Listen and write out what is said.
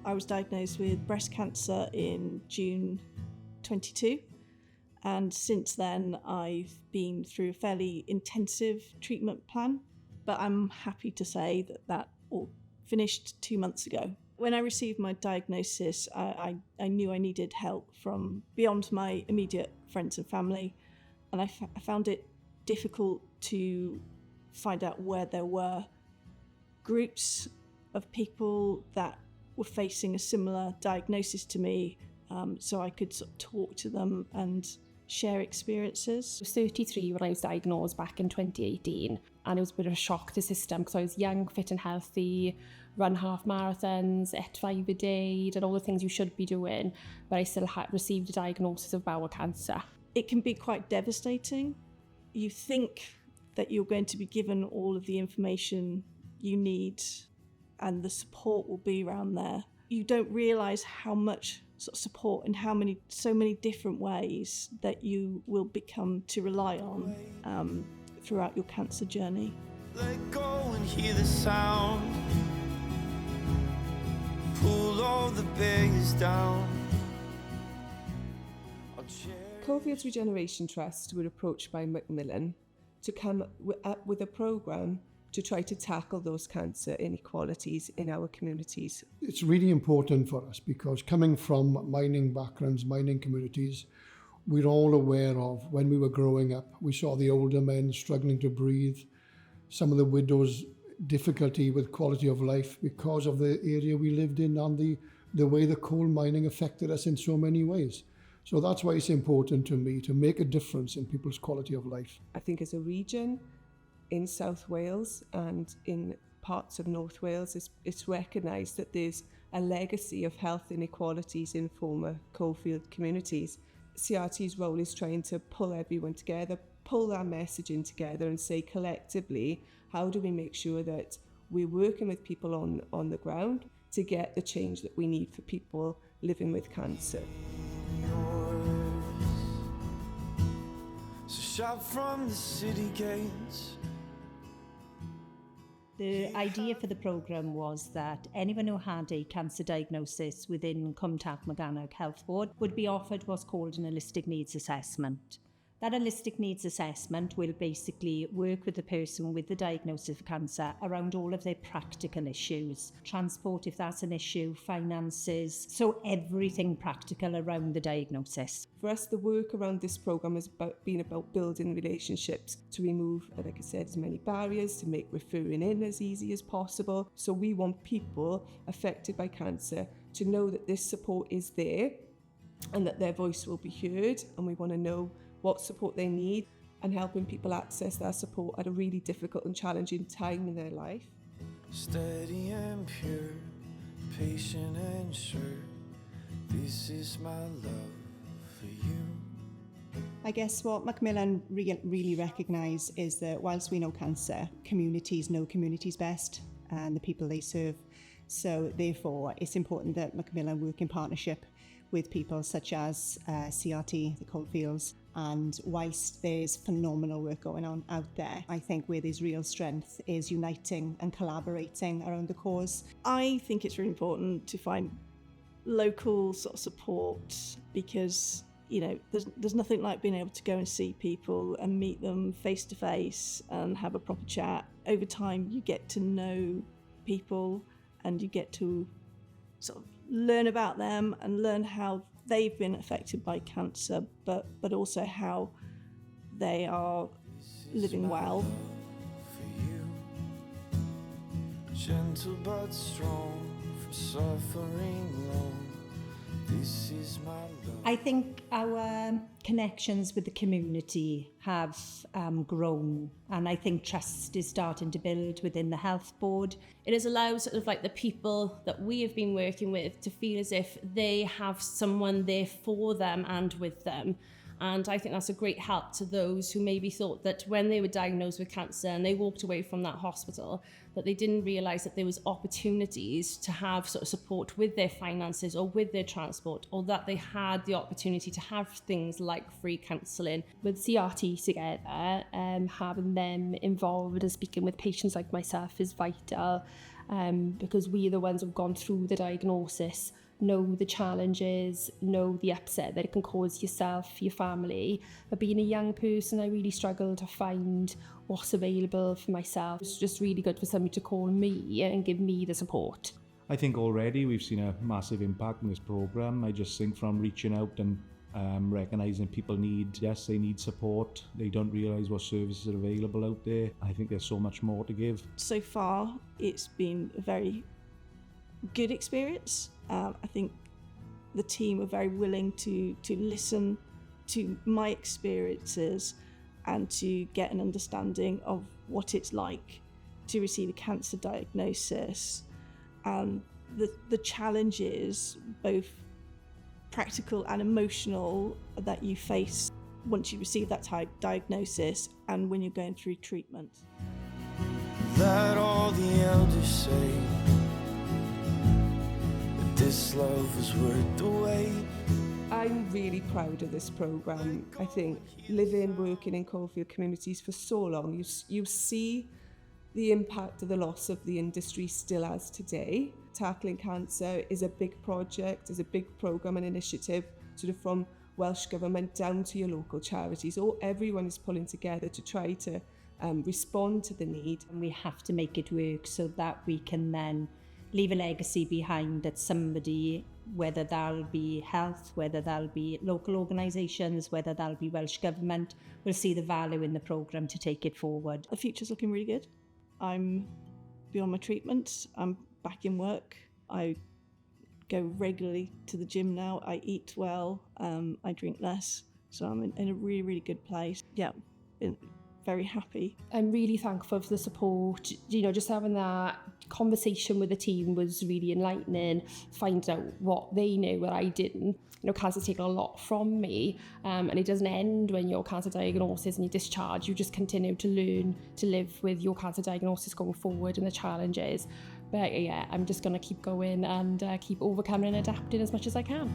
I was diagnosed with breast cancer in June 22, and since then I've been through a fairly intensive treatment plan, but I'm happy to say that all finished 2 months ago. When I received my diagnosis, I knew I needed help from beyond my immediate friends and family, and I found it difficult to find out where there were groups of people that were facing a similar diagnosis to me, so I could sort of talk to them and share experiences. I was 33 when I was diagnosed back in 2018, and it was a bit of a shock to the system because I was young, fit and healthy, run half marathons, ate 5 a day, did all the things you should be doing, but I still had received a diagnosis of bowel cancer. It can be quite devastating. You think that you're going to be given all of the information you need and the support will be around there. You don't realise how much sort of support and so many different ways that you will become to rely on throughout your cancer journey. Let go and hear the sound. Pull all the barriers down. Coalfields Regeneration Trust were approached by Macmillan to come up with a programme to try to tackle those cancer inequalities in our communities. It's really important for us because coming from mining backgrounds, mining communities, we're all aware of when we were growing up, we saw the older men struggling to breathe, some of the widows' difficulty with quality of life because of the area we lived in and the way the coal mining affected us in so many ways. So that's why it's important to me to make a difference in people's quality of life. I think as a region, in South Wales and in parts of North Wales, it's recognised that there's a legacy of health inequalities in former coalfield communities. CRT's role is trying to pull everyone together, pull that messaging together and say collectively, how do we make sure that we're working with people on the ground to get the change that we need for people living with cancer. So shout from the city gates. The idea for the programme was that anyone who had a cancer diagnosis within Morgannwg Health Board would be offered what's called an holistic needs assessment. That holistic needs assessment will basically work with the person with the diagnosis of cancer around all of their practical issues. Transport, if that's an issue, finances, so everything practical around the diagnosis. For us, the work around this programme has been about building relationships to remove, like I said, as many barriers, to make referring in as easy as possible. So we want people affected by cancer to know that this support is there and that their voice will be heard, and we want to know what support they need and helping people access that support at a really difficult and challenging time in their life. Steady and pure, patient and sure, this is my love for you. I guess what Macmillan really recognise is that whilst we know cancer, communities know communities best and the people they serve. So therefore, it's important that Macmillan work in partnership with people such as CRT, the Coalfields, and whilst there's phenomenal work going on out there, I think where there's real strength is uniting and collaborating around the cause. I think it's really important to find local sort of support because, you know, there's nothing like being able to go and see people and meet them face to face and have a proper chat. Over time, you get to know people and you get to sort of learn about them and learn how they've been affected by cancer, but also how they are living well. Gentle but strong, from suffering long. This is my love. I think our connections with the community have grown, and I think trust is starting to build within the health board. It has allowed sort of like the people that we have been working with to feel as if they have someone there for them and with them. And I think that's a great help to those who maybe thought that when they were diagnosed with cancer and they walked away from that hospital, that they didn't realise that there was opportunities to have sort of support with their finances or with their transport, or that they had the opportunity to have things like free counselling. With CRT Together, having them involved and speaking with patients like myself is vital. because we're the ones who've gone through the diagnosis, know the challenges, know the upset that it can cause yourself, your family. But being a young person, I really struggled to find what's available for myself. It's just really good for somebody to call me and give me the support. I think already we've seen a massive impact in this programme. I just think from reaching out and recognising people they need support. They don't realise what services are available out there. I think there's so much more to give. So far, it's been a very good experience. I think the team are very willing to listen to my experiences and to get an understanding of what it's like to receive a cancer diagnosis and the challenges, both practical and emotional, that you face once you receive that diagnosis and when you're going through treatment. That all the elders say, that this love was worth the wait. I'm really proud of this programme. I think living, working in Coalfield communities for so long, you see the impact of the loss of the industry still as today. Tackling cancer is a big project, is a big programme and initiative, sort of from Welsh Government down to your local charities. Everyone is pulling together to try to respond to the need. And we have to make it work so that we can then leave a legacy behind that somebody, whether that'll be health, whether that'll be local organisations, whether that'll be Welsh Government, will see the value in the programme to take it forward. The future's looking really good. I'm beyond my treatment. I'm back in work. I go regularly to the gym now. I eat well. I drink less. So I'm in a really, really good place. Yeah, very happy. I'm really thankful for the support. Just having that conversation with the team was really enlightening. Find out what they knew, what I didn't. Cancer's taken a lot from me, and it doesn't end when your cancer diagnosis and you discharge. You just continue to learn to live with your cancer diagnosis going forward and the challenges. But yeah, I'm just going to keep going and keep overcoming and adapting as much as I can.